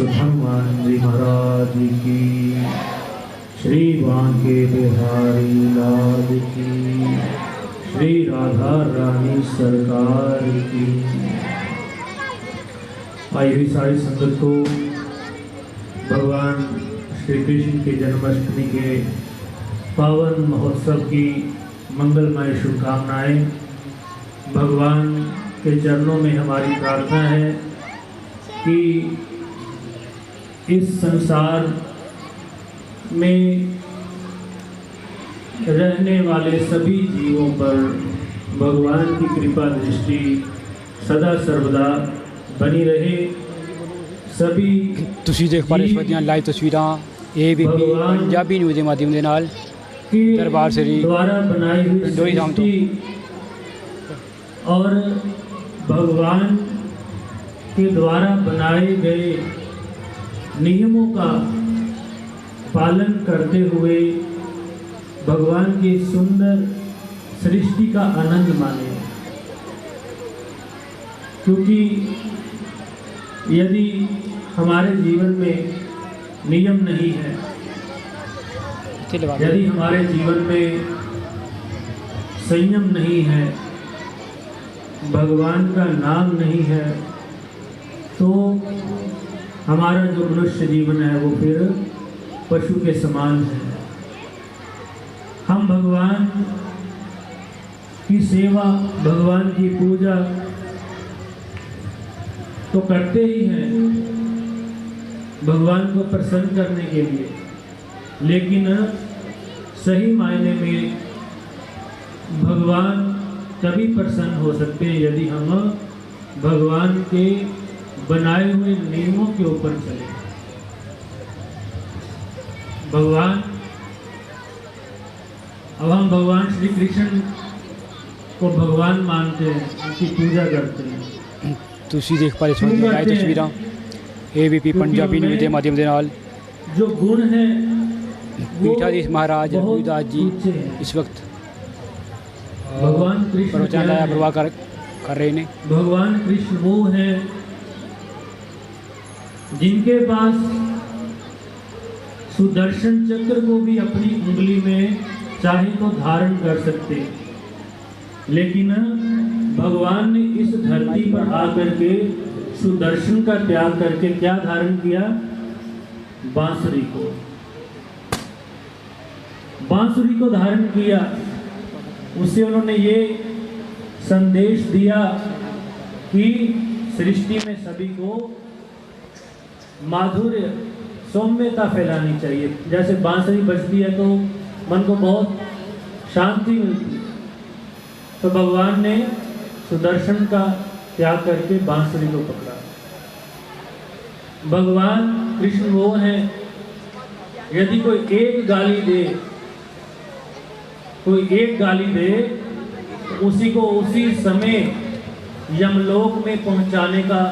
तो हनुमान जी महाराज की, श्री बांके बिहारी लाल की, श्री राधा रानी सरकार की। आई हुई सारी संगत को भगवान श्री कृष्ण के जन्माष्टमी के पावन महोत्सव की मंगलमय शुभकामनाएं। भगवान के चरणों में हमारी प्रार्थना है कि इस संसार में रहने वाले सभी जीवों पर भगवान की कृपा दृष्टि सदा सर्वदा बनी रहे। सभी ਤੁਸੀਂ ਦੇਖ ਪਾ ਰਹੇ ਇਸ ਦੀਆਂ ਲਾਈਵ ਤਸਵੀਰਾਂ ABP ਪੰਜਾਬੀ ਨਿਊਜ਼ ਦੇ ਮਾਧਿਅਮ ਦੇ ਨਾਲ दरबार श्री द्वारा बनाई हुई सृष्टि और भगवान के द्वारा बनाए गए नियमों का पालन करते हुए भगवान की सुंदर सृष्टि का आनंद माने। क्योंकि यदि हमारे जीवन में नियम नहीं है, यदि हमारे जीवन में संयम नहीं है, भगवान का नाम नहीं है, तो हमारा जो मनुष्य जीवन है वो फिर पशु के समान है। हम भगवान की सेवा, भगवान की पूजा तो करते ही हैं भगवान को प्रसन्न करने के लिए, लेकिन सही मायने में भगवान तभी प्रसन्न हो सकते हैं यदि हम भगवान के बनाए हुए नियमों के ऊपर चले। भगवान, अब हम भगवान श्री कृष्ण को भगवान मानते हैं, उनकी पूजा करते हैं। ਤੁਸੀਂ देख पा रहे हो लाइव तस्वीरां ABP पंजाबी न्यूज़ के माध्यम ਦੇ ਨਾਲ जो गुण है पीठाधीश महाराज रघुदास जी इस वक्त भगवान कृष्ण प्रवचन लाया प्रवाह कर रहे हैं। भगवान कृष्ण वो हैं जिनके पास सुदर्शन चक्र को भी अपनी उंगली में चाहे तो धारण कर सकते, लेकिन भगवान ने इस धरती पर आकर के सुदर्शन का त्याग करके क्या धारण किया? बांसुरी को, बांसुरी को धारण किया। उससे उन्होंने ये संदेश दिया कि सृष्टि में सभी को माधुर्य, सौम्यता फैलानी चाहिए। जैसे बांसुरी बजती है तो मन को बहुत शांति मिलती है, तो भगवान ने सुदर्शन का त्याग करके बांसुरी को पकड़ा। भगवान कृष्ण वो हैं, यदि कोई एक गाली दे, कोई एक गाली दे तो उसी को उसी समय यमलोक में पहुंचाने का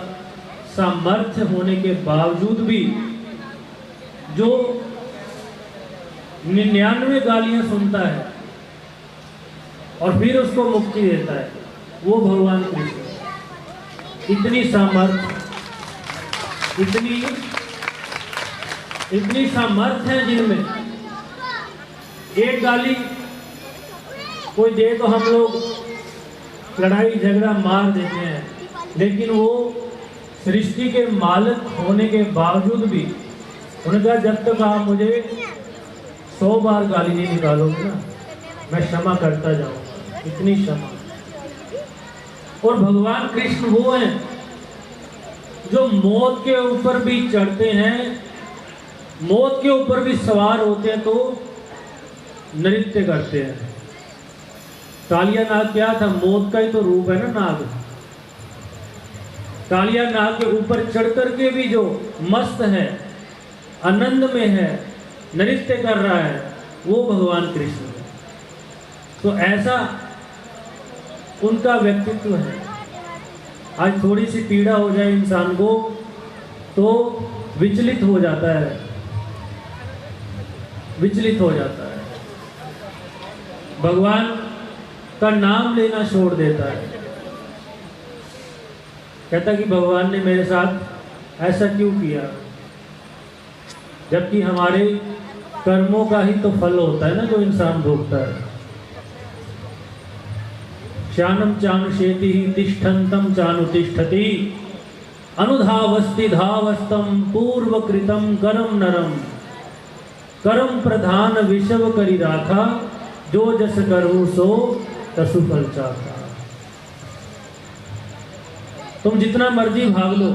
सामर्थ्य होने के बावजूद भी जो 99 गालियां सुनता है और फिर उसको मुक्ति देता है, वो भगवान कृष्ण। इतनी सामर्थ्य, इतनी सामर्थ्य है जिनमें। एक गाली कोई दे तो हम लोग लड़ाई झगड़ा मार देते हैं, लेकिन वो सृष्टि के मालिक होने के बावजूद भी उन्होंने कहा जब तक आप मुझे 100 बार गाली नहीं निकालोगे ना, मैं क्षमा करता जाऊंगा। इतनी क्षमा। और भगवान कृष्ण वो हैं जो मौत के ऊपर भी चढ़ते हैं, मौत के ऊपर भी सवार होते हैं, तो नृत्य करते हैं। कालिया नाग क्या था? मौत का ही तो रूप है ना नाग। कालिया नाग के ऊपर चढ़ करके भी जो मस्त है, आनंद में है, नृत्य कर रहा है, वो भगवान कृष्ण है। तो ऐसा उनका व्यक्तित्व है। आज थोड़ी सी पीड़ा हो जाए इंसान को तो विचलित हो जाता है, विचलित हो जाता है, भगवान का नाम लेना छोड़ देता है। कहता कि भगवान ने मेरे साथ ऐसा क्यों किया, जबकि हमारे कर्मों का ही तो फल होता है ना जो इंसान भोगता है। श्यानम चानुषेति तिष्ठन्तं चानुतिष्ठति अनुधावस्ति धावस्तम पूर्वकृतम करम नरम करम प्रधान विषव करी राखा जो जस करहु सो तसु फल चाखा। तुम जितना मर्जी भाग लो,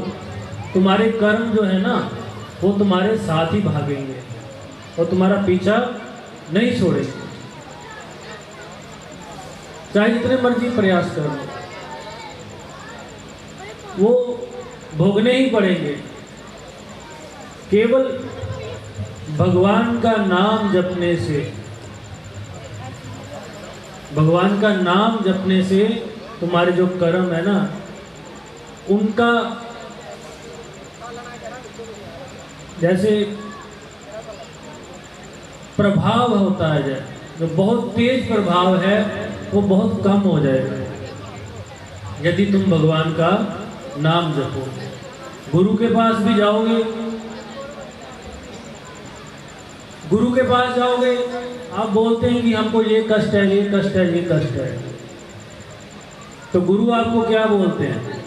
तुम्हारे कर्म जो है ना वो तुम्हारे साथ ही भागेंगे और तुम्हारा पीछा नहीं छोड़ेंगे, चाहे जितने मर्जी प्रयास कर लो, वो भोगने ही पड़ेंगे। केवल भगवान का नाम जपने से, भगवान का नाम जपने से तुम्हारे जो कर्म है ना उनका जैसे प्रभाव होता है, जो बहुत तेज प्रभाव है वो बहुत कम हो जाएगा यदि तुम भगवान का नाम जपोगे। गुरु के पास भी जाओगे, गुरु के पास जाओगे, आप बोलते हैं कि हमको ये कष्ट है, ये कष्ट है, ये कष्ट है, तो गुरु आपको क्या बोलते हैं?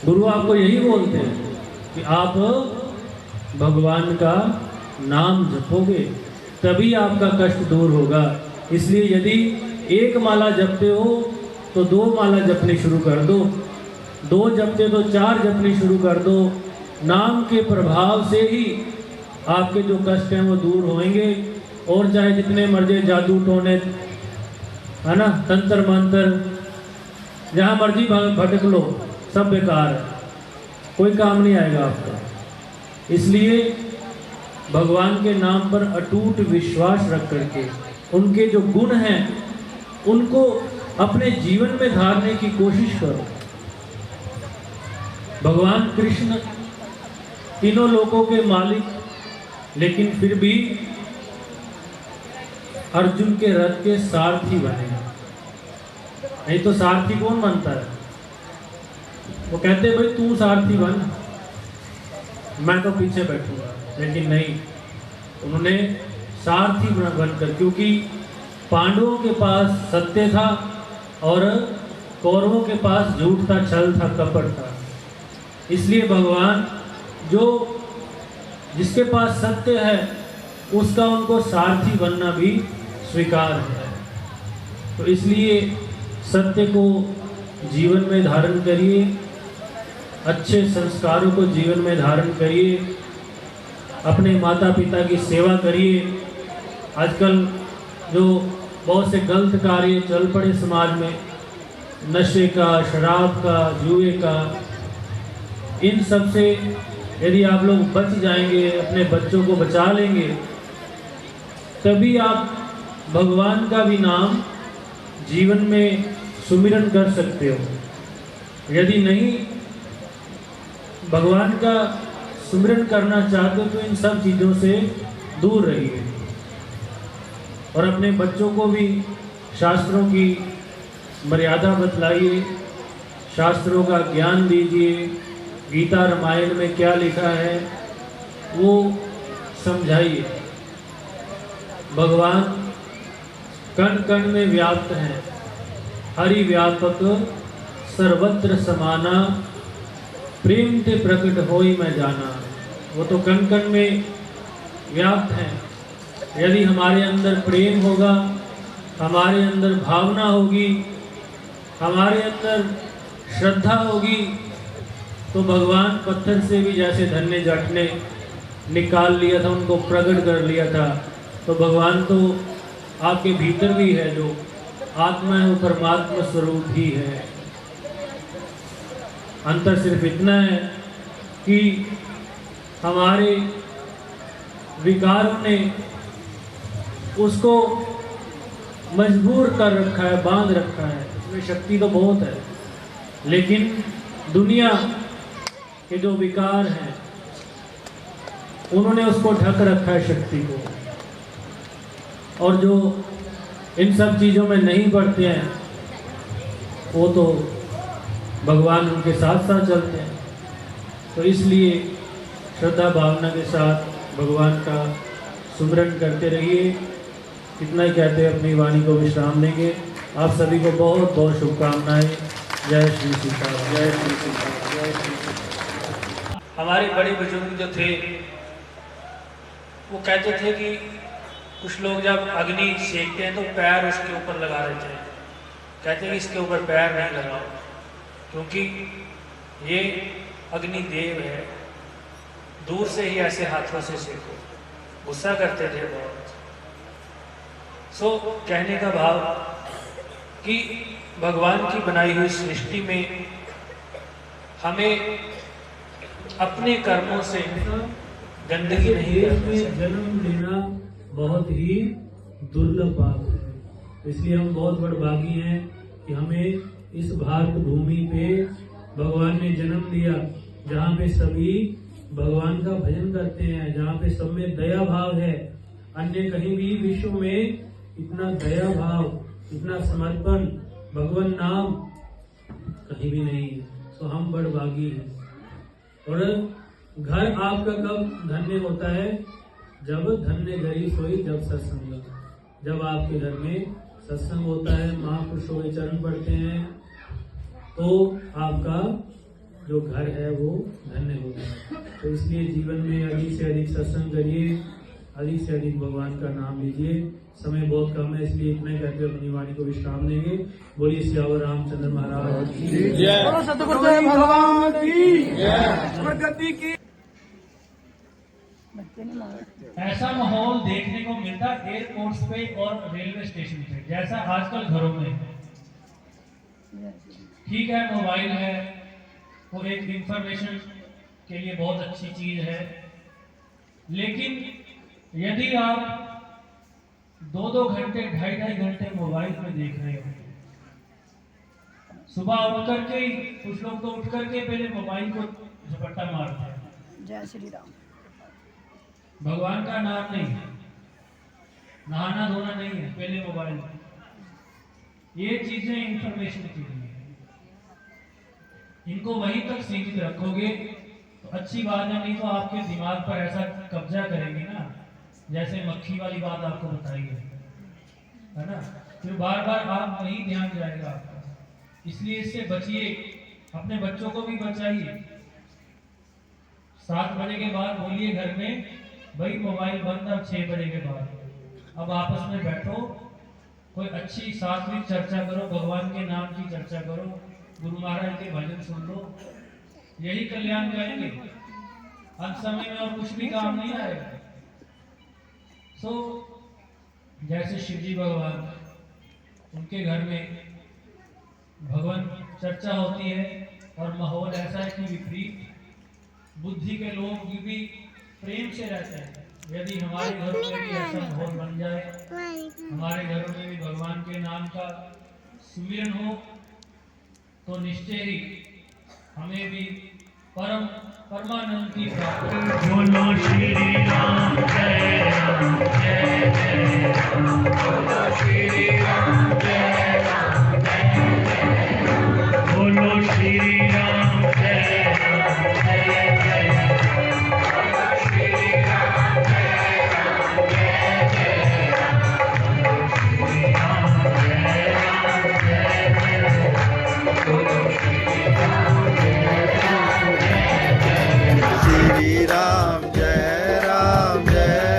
गुरु आपको यही बोलते हैं कि आप भगवान का नाम जपोगे तभी आपका कष्ट दूर होगा। इसलिए यदि एक माला जपते हो तो 2 माला जपनी शुरू कर दो, 2 जपते तो 4 जपनी शुरू कर दो। नाम के प्रभाव से ही आपके जो कष्ट हैं वो दूर होंगे। और चाहे जितने मर्जी जादू टोने है ना, तंत्र मंत्र, जहाँ मर्जी भटक लो, सब बेकार है, कोई काम नहीं आएगा आपका। इसलिए भगवान के नाम पर अटूट विश्वास रख करके उनके जो गुण हैं उनको अपने जीवन में धारने की कोशिश करो। भगवान कृष्ण तीनों लोकों के मालिक, लेकिन फिर भी अर्जुन के रथ के सारथी बने। नहीं तो सारथी कौन बनता है? वो कहते भाई तू सारथी बन, मैं तो पीछे बैठूंगा, लेकिन नहीं, उन्होंने सारथी बनकर, क्योंकि पांडवों के पास सत्य था और कौरवों के पास झूठ था, छल था, कपट था। इसलिए भगवान जो जिसके पास सत्य है उसका उनको सारथी बनना भी स्वीकार है। तो इसलिए सत्य को जीवन में धारण करिए, अच्छे संस्कारों को जीवन में धारण करिए, अपने माता पिता की सेवा करिए। आजकल जो बहुत से गलत कार्य चल पड़े समाज में, नशे का, शराब का, जुए का, इन सब से यदि आप लोग बच जाएंगे, अपने बच्चों को बचा लेंगे, तभी आप भगवान का भी नाम जीवन में सुमिरन कर सकते हो। यदि नहीं भगवान का सुमिरन करना चाहते हो तो इन सब चीज़ों से दूर रहिए और अपने बच्चों को भी शास्त्रों की मर्यादा बतलाइए, शास्त्रों का ज्ञान दीजिए। गीता रामायण में क्या लिखा है वो समझाइए। भगवान कण कण में व्याप्त हैं, हरि व्यापक सर्वत्र समाना, प्रेम ते प्रकट होई मैं जाना। वो तो कण कण में व्याप्त हैं। यदि हमारे अंदर प्रेम होगा, हमारे अंदर भावना होगी, हमारे अंदर श्रद्धा होगी, तो भगवान पत्थर से भी जैसे धन्य जट ने निकाल लिया था, उनको प्रकट कर लिया था, तो भगवान तो आपके भीतर भी है। जो आत्मा है वो परमात्मा स्वरूप ही है। अंतर सिर्फ इतना है कि हमारे विकारों ने उसको मजबूर कर रखा है, बांध रखा है। उसमें शक्ति तो बहुत है, लेकिन दुनिया के जो विकार हैं उन्होंने उसको ढक रखा है, शक्ति को। और जो इन सब चीज़ों में नहीं पड़ते हैं वो तो भगवान उनके साथ साथ चलते हैं। तो इसलिए श्रद्धा भावना के साथ भगवान का सुमरन करते रहिए। इतना ही कहते हैं अपनी वाणी को विश्राम देंगे। आप सभी को बहुत बहुत शुभकामनाएं। जय श्री सीताराम, जय श्री सीताराम, जय श्री सीताराम। हमारे बड़े बुजुर्ग जो थे वो कहते थे कि कुछ लोग जब अग्नि सेकते हैं तो पैर उसके ऊपर लगा देते हैं। कहते हैं कि इसके ऊपर पैर नहीं लगाओ, क्योंकि ये अग्नि देव है, दूर से ही ऐसे हाथों से सेको। गुस्सा करते थे बहुत। सो कहने का भाव कि भगवान की बनाई हुई सृष्टि में हमें अपने कर्मों से गंदगी नहीं करनी। जन्म लेना बहुत ही दुर्लभ बात है, इसलिए हम बहुत बड़भागी हैं कि हमें इस भारत भूमि पे भगवान ने जन्म दिया, जहाँ पे सभी भगवान का भजन करते हैं, जहाँ पे सब में दया भाव है। अन्य कहीं भी विश्व में इतना दया भाव, इतना समर्पण, भगवान नाम कहीं भी नहीं है। तो हम बड़भागी हैं। और घर आपका कब धन्य होता है? जब धन्य गरीब सोई जब सत्संग, जब आपके घर में सत्संग होता है, महापुरुषों के चरण पढ़ते हैं, तो आपका जो घर है वो धन्य होता है। तो इसलिए जीवन में अधिक से अधिक सत्संग करिए, अधिक से अधिक भगवान का नाम लीजिए। समय बहुत कम है, इसलिए इतना ही कहते हुए अपनी वाणी को विश्राम देंगे। बोलिए सियावर रामचंद्र महाराज की जय, भगवान की। ऐसा माहौल देखने को मिलता एयरपोर्ट्स पे और रेलवे स्टेशन पे, जैसा आजकल घरों में है। ठीक है, मोबाइल है, वो एक इंफॉर्मेशन के लिए बहुत अच्छी चीज है, लेकिन यदि आप 2-2 घंटे, 2.5 घंटे मोबाइल में देख रहे हो, सुबह उठ करके, कुछ लोग तो उठ करके पहले मोबाइल को झपट्टा मारते हैं। जय श्री राम। भगवान का नाम नहीं, नहाना धोना नहीं है, पहले मोबाइल। ये चीजें इंफॉर्मेशन के लिए, इनको वहीं तक सीमित रखोगे तो अच्छी बात है, नहीं तो आपके दिमाग पर ऐसा कब्जा करेंगे ना, जैसे मक्खी वाली बात आपको बताई है ना, फिर बार बार आप वहीं ध्यान जाएगा आपका। इसलिए इससे बचिए, अपने बच्चों को भी बचाइए। 7 बजे के बाद बोलिए घर में, भाई मोबाइल बंद अब 6 बजे के बाद। अब आपस में बैठो, कोई अच्छी सात्विक चर्चा करो, भगवान के नाम की चर्चा करो, गुरु महाराज के भजन सुन लो, यही कल्याण करेंगे। अंत समय में और कुछ भी काम नहीं आएगा। सो जैसे शिव जी भगवान, उनके घर में भगवान चर्चा होती है और माहौल ऐसा है कि विपरीत बुद्धि के लोग भी प्रेम से रहते हैं। यदि हमारे घरों में भी ऐसा माहौल बन जाए, हमारे घरों में भी भगवान के नाम का सुमिरन हो, तो निश्चय ही हमें भी परमानंद की प्राप्ति। बोलो श्री राम जय राम जय जय राम, बोलो श्री राम जय राम जय जय राम, बोलो श्री राम जय राम जय जय राम, बोलो श्री राम जय राम जय जय राम, बोलो श्री राम जय राम जय जय राम, बोलो श्री राम जय राम जय जय राम। श्री राम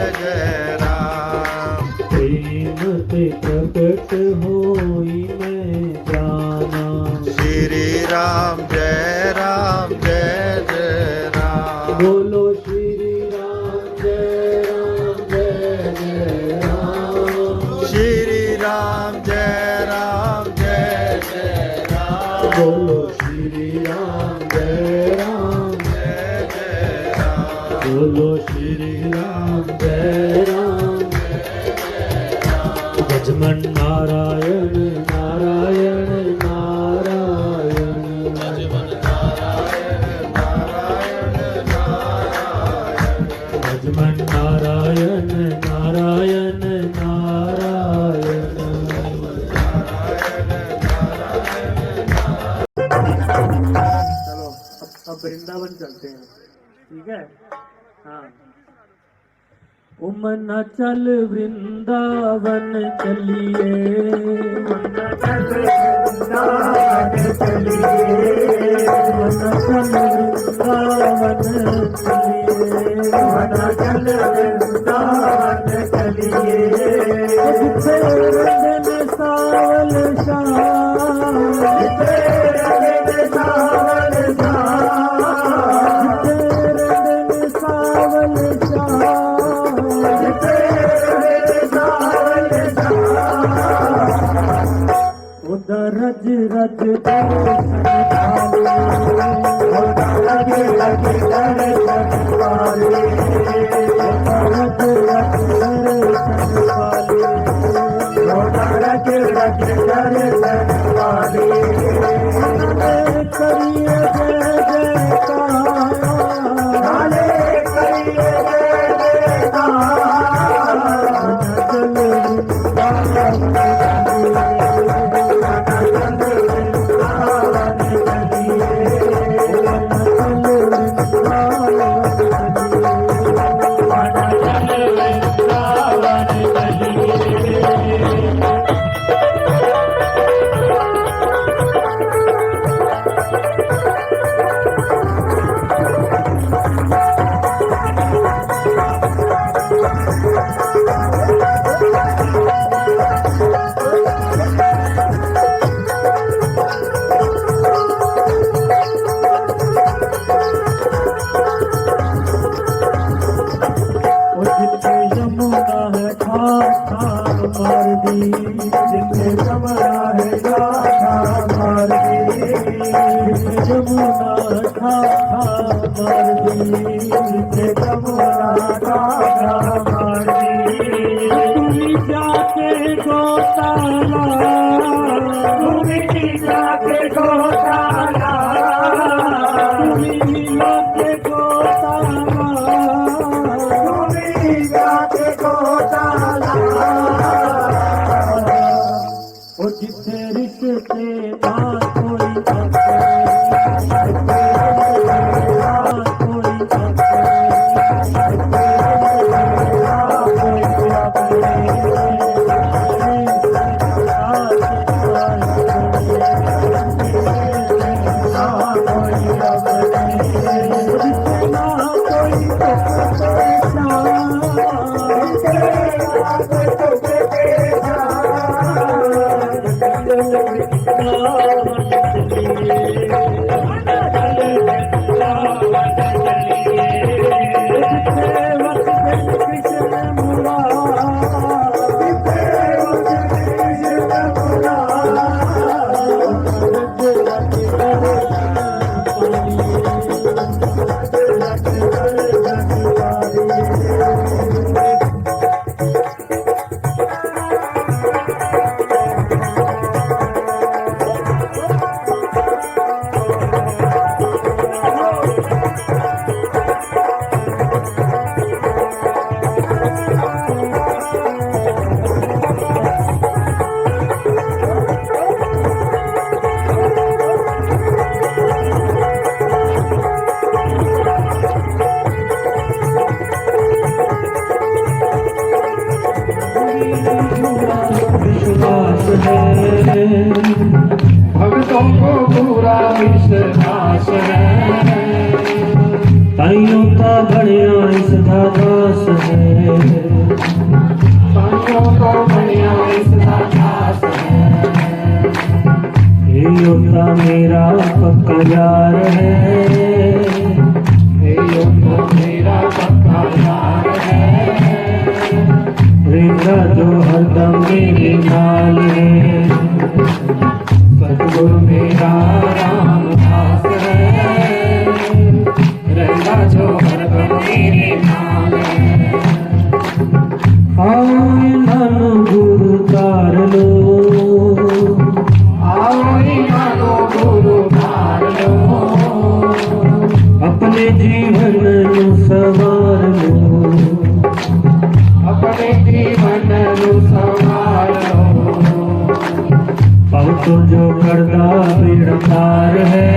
जय राम, प्रेम से प्रकट होई मैं जाना। श्री राम जय राम, बोलो श्री राम जय राम जय जय राम, श्री राम जय राम, बोलो श्री राम जय राम जय राम, बोलो श्री राम जय राम। भजमन नारायण नारायण नारायण, भजमन नारायण नारायण नारायण, भजमन नारायण नारायण नारायण। चलो अब वृंदावन चलते हैं, ठीक है? हाँ, उमना चल वृंदावन चलिए, उमना चल वृंदावन चलिए, उमना चल वृंदावन चलिए, उमना चल वृंदावन चलिए। जिथे रंगन सावल शाम, जिथे रंगन सावल शाम, जिथे रंगन सावल शाम, उधर रज रज दर्शन वाले, उधर रज रज दर्शन वाले, उधर रज रज दर्शन वाले, उधर रज रज दर्शन वाले। करिए जय जयकार, करिए जय जयकार, चल भक्तों को पूरा विश्वास है, ताइयों का बढ़िया इसका दास है, ताइयों को बढ़िया इसका दास है। ये योता मेरा पक्का यार है, ये योता मेरा पक्का यार है, रहेगा जो हरदम मेरे नाल है। सतगुरु मेरा रामदास है, रहेगा जो हरदम मेरे नाल है। आओ इन्हां गुरु तार लो, आओ इन्हां गुरु तार लो, अपने जीवन नू सवार लो, अपने जीवन नू सवार लो। भव तो जो करदा बेड़ा पार है,